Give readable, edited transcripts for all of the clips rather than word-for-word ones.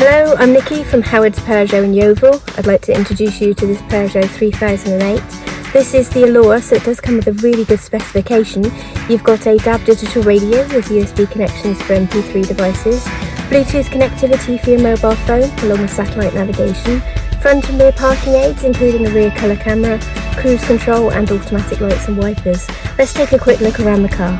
Hello, I'm Nikki from Howard's Peugeot in Yeovil. I'd like to introduce you to this Peugeot 3008. This is the Allure, so it does come with a really good specification. You've got a DAB digital radio with USB connections for MP3 devices, Bluetooth connectivity for your mobile phone along with satellite navigation, front and rear parking aids including a rear colour camera, cruise control and automatic lights and wipers. Let's take a quick look around the car.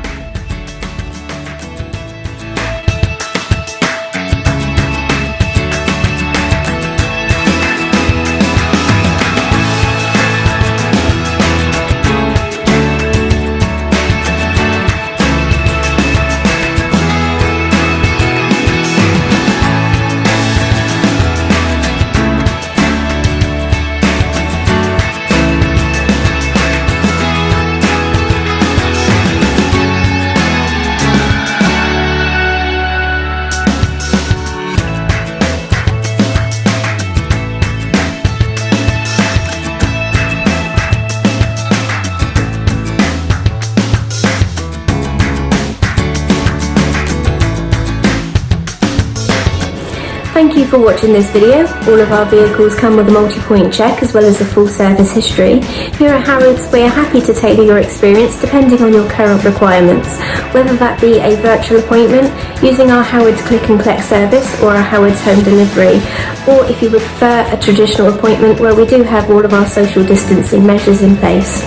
Thank you for watching this video. All of our vehicles come with a multi-point check as well as a full service history. Here at Howard's, we are happy to tailor your experience depending on your current requirements, whether that be a virtual appointment, using our Howard's Click and Collect service or our Howard's Home Delivery, or if you would prefer a traditional appointment where we do have all of our social distancing measures in place.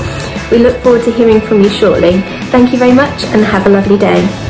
We look forward to hearing from you shortly. Thank you very much and have a lovely day.